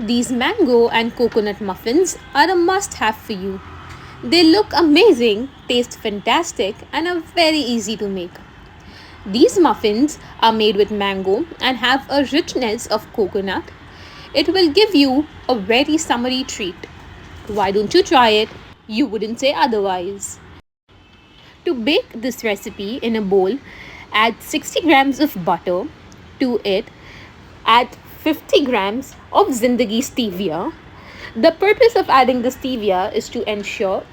These mango and coconut muffins are a must have for you. They look amazing, taste fantastic, and are very easy to make. These muffins are made with mango and have a richness of coconut. It will give you a very summery treat. Why don't you try it? You wouldn't say otherwise. To bake this recipe in a bowl, add 60 grams of butter. To it, add 50 grams of Zindagi Stevia. The purpose of adding the stevia is to ensure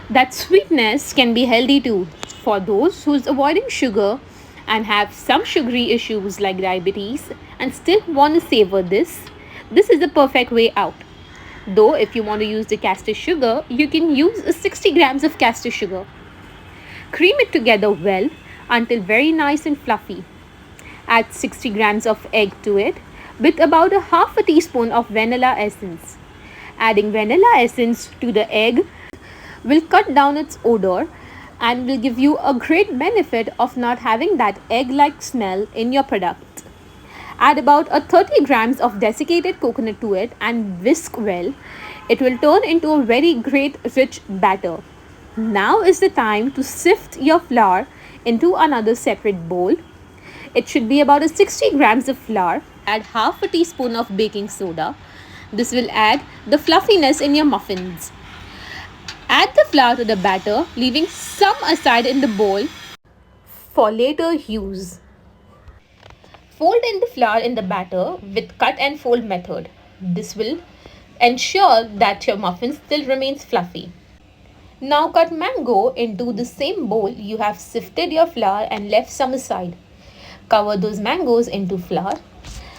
that sweetness can be healthy too. For those who's avoiding sugar and have some sugary issues like diabetes and still want to savor this is the perfect way out. Though if you want to use the castor sugar, you can use 60 grams of castor sugar. Cream it together well until very nice and fluffy. Add 60 grams of egg to it with about a half a teaspoon of vanilla essence. Adding vanilla essence to the egg will cut down its odor and will give you a great benefit of not having that egg-like smell in your product. Add about a 30 grams of desiccated coconut to it and whisk well. It will turn into a very great rich batter. Now is the time to sift your flour into another separate bowl. It should be about a 60 grams of flour. Add half a teaspoon of baking soda. This will add the fluffiness in your muffins. Add the flour to the batter, leaving some aside in the bowl for later use. Fold in the flour in the batter with cut and fold method. This will ensure that your muffin still remains fluffy. Now cut mango into the same bowl you have sifted your flour and left some aside. Cover those mangoes into flour.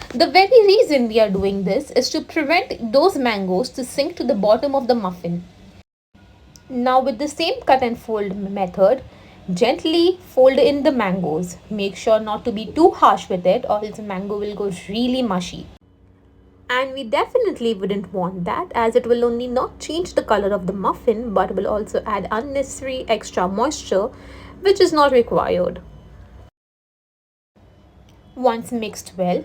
The very reason we are doing this is to prevent those mangoes to sink to the bottom of the muffin. Now with the same cut and fold method, gently fold in the mangoes. Make sure not to be too harsh with it or else the mango will go really mushy. And we definitely wouldn't want that, as it will only not change the color of the muffin but will also add unnecessary extra moisture which is not required. Once mixed well,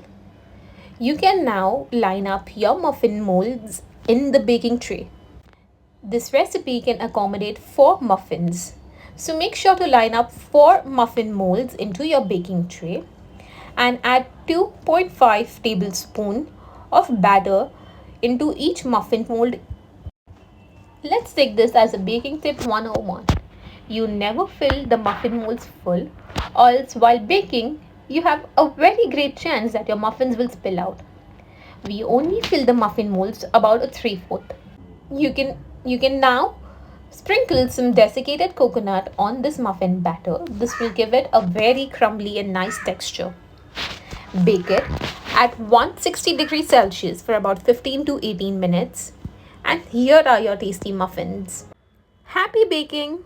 you can now line up your muffin molds in the baking tray. This recipe can accommodate 4 muffins. So make sure to line up 4 muffin molds into your baking tray and add 2.5 tablespoons of batter into each muffin mold. Let's take this as a baking tip 101. You never fill the muffin molds full, or else while baking, you have a very great chance that your muffins will spill out. We only fill the muffin molds about a 3/4. You can now sprinkle some desiccated coconut on this muffin batter. This will give it a very crumbly and nice texture. Bake it at 160 degrees Celsius for about 15 to 18 minutes. And here are your tasty muffins. Happy baking!